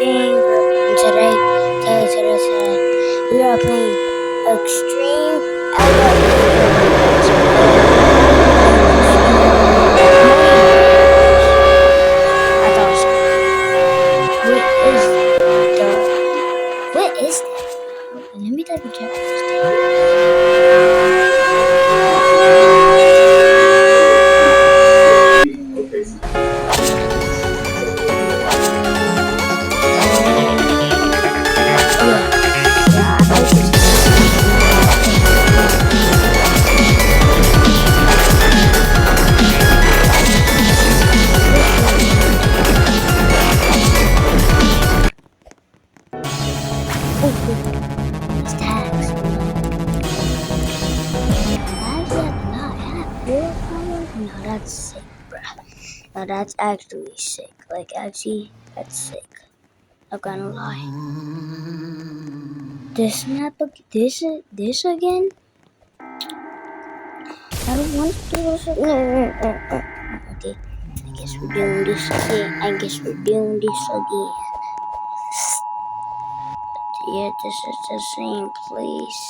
Bing, and today, we are playing Extreme I thought what is that? Let me double check these tags. No, that's sick, bruh. No, that's actually sick. Like, actually, that's sick. I'm gonna lie. This map, this again? I don't want to do this again. Okay, I guess we're doing this again. Yeah, this is the same place.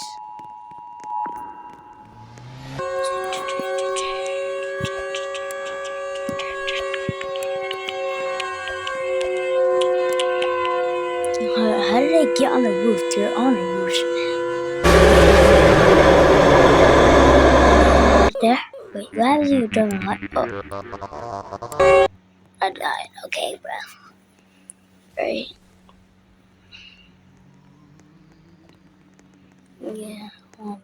How did I get on the roof? They're on the roof now. There? Wait, what happens if you turn the light? Oh. I died. Okay, bro. Right. Yeah. Oh, man.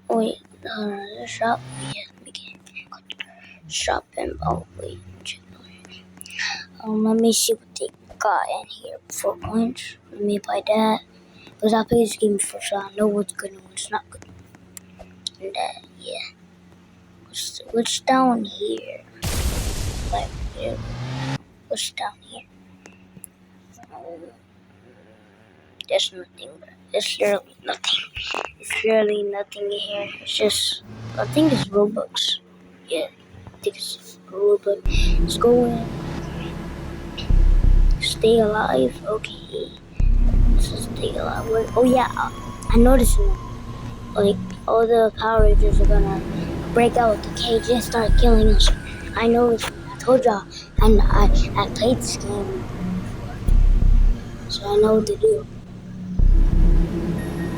Wait, the shop. Yeah, we can go to the shop and wait. Let me see what they got in here. 4 points. Let me buy that. Because I play this game before, so I know what's good and what's not good. And yeah. What's down here? Like, yeah. What's down here? There's nothing. There's literally nothing. There's literally nothing in here. It's just, I think it's Robux. Yeah, I think it's Robux. Let's go in. Stay alive. Okay. Let's just stay alive. Oh yeah, I noticed it. Like, all the Power Rangers are gonna break out the cage and start killing us. I know it. I told y'all. And I played this game before, so I know what to do.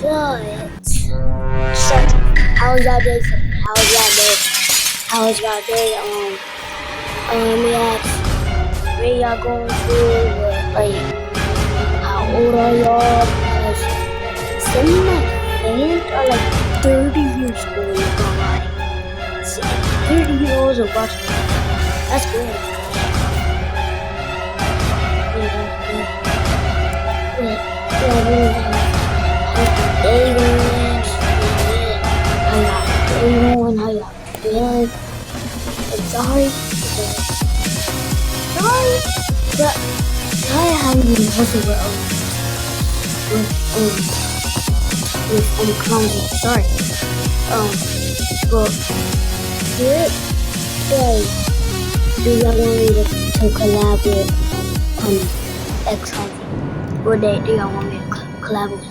But how was y'all day? How was y'all day? Let me ask, where y'all going to? Like, how old are y'all? Because some of my fans are like 30 years old. Like 30 years old are watching. That's good. How y'all feeling? I'm sorry, but I haven't been hustled with clumsy. Sorry. But what day do y'all want me to collab with X Hunting? What day do y'all want me to collab with?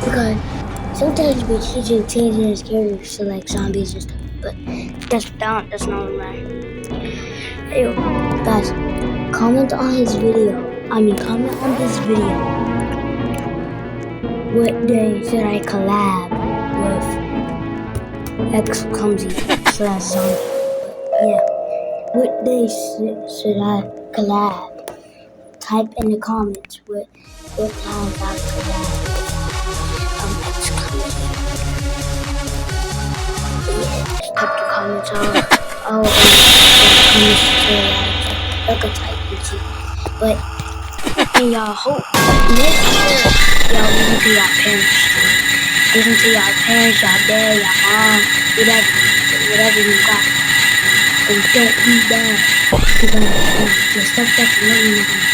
Because sometimes we changing his characters to like zombies and stuff, but that's not right. Hey, guys, comment on this video. What day should I collab with X Clumsy / zombie? Yeah, what day should I collab? Type in the comments what time I collab with X Clumsy. Yeah, just type the comments all over the comments to like a type and see. But and y'all hope make sure y'all listen to y'all parents. Listen to y'all parents, y'all dad, y'all mom, whatever you got. And don't be bad. Because the stuff that you know you're gonna.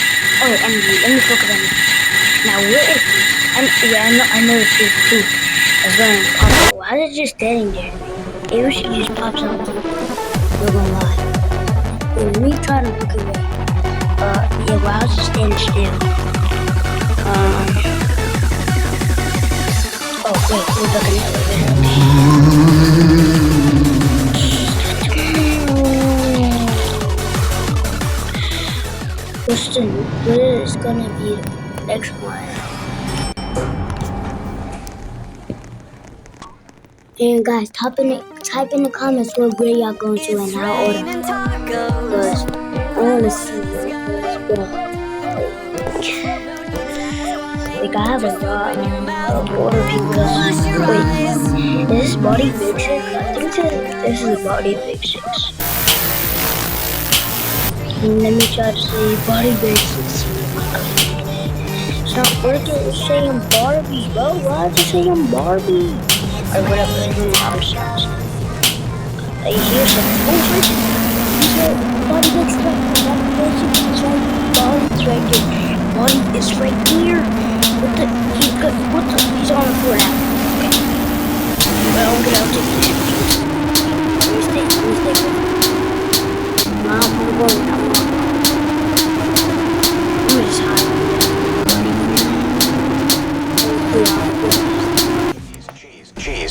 Oh, and let me focus on this. Now, what is this? I know it's this too. It's going to pop up. Why is it just standing there? It should just pop something. We're gonna lie. Let me try to look away. Yeah, well, I was just standing stand still. Oh wait, we're back in the elevator. What is gonna be the next one? And guys, type in the comments what grade y'all going to and how old. Because I wanna see what like I have a lot of older people. Wait, is this Body Big Six? I think this is Body Big Six. And let me try to say Body Big Six. It's not working. It's saying Barbie, bro. Why is it saying Barbie? Or whatever in the options. I hear some. Oh, first, Body Big Six. Body's right there. Body is right here. He's on the floor now. Okay. Well, I'm gonna take this. Let me stay. I'm going now. I'm just hiding.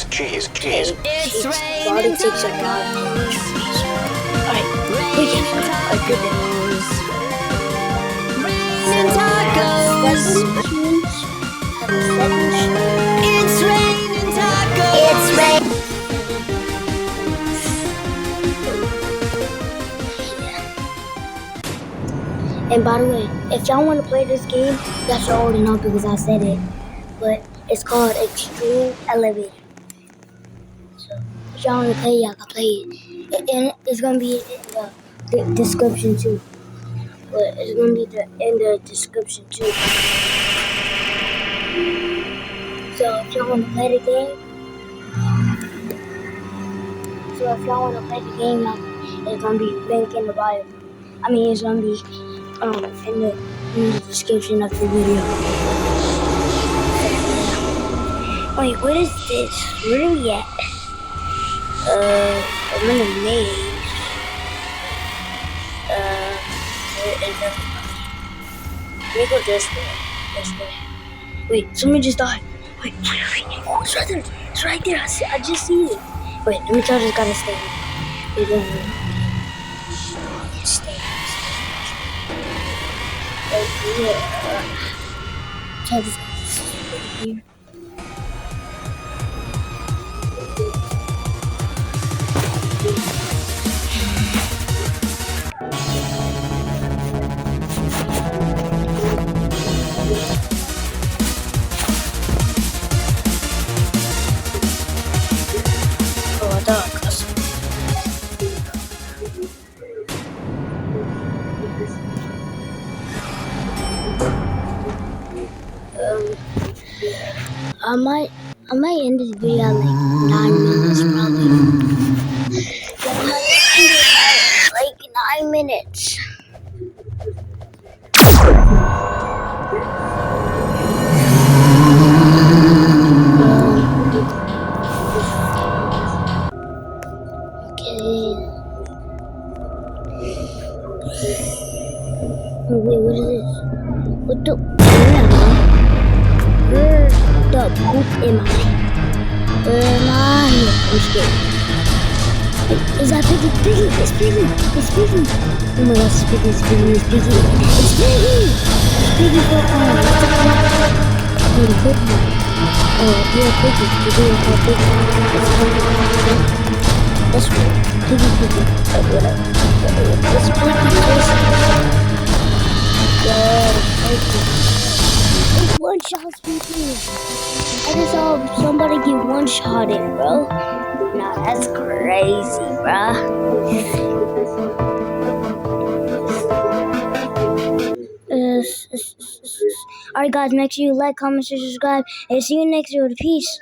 Cheese. It's raining Body takes a lot of cheese. Alright, we can go. Good news. Raining tacos. It's raining tacos. It's raining. And by the way, if y'all want to play this game, y'all should already know because I said it. But it's called Extreme Elevator. So if y'all want to play, y'all can play it. And it's gonna be in the description too. But it's gonna be in the description too. So if y'all want to play the game, it's gonna be linked in the bio. I mean, it's gonna be in the description of the video. Wait, what is this? Where are we at? I'm in a maze. Where is everybody? Let me go this way. Wait, somebody just died. Wait. Oh, it's right there. It's right there. I just see it. Wait, let me try this guy to stay. Wait. Stay. Try this guy here. I might end this video at like 9 minutes probably. I might end it at like 9 minutes. Oh, wait, what is this? What the? Where the poop am I? Where am I? I'm scared. Is that Piggy? It's Piggy! Oh my gosh, it's Piggy! It's Piggy for the Piggy. Oh, yeah, Piggy. You're doing for Piggy. That's weird. Piggy. Whatever. It's Piggy. It's one-shot people. I just saw somebody get one-shotted, bro. Nah, that's crazy, bro. Alright, guys, make sure you like, comment, share, subscribe, and see you next video. Peace.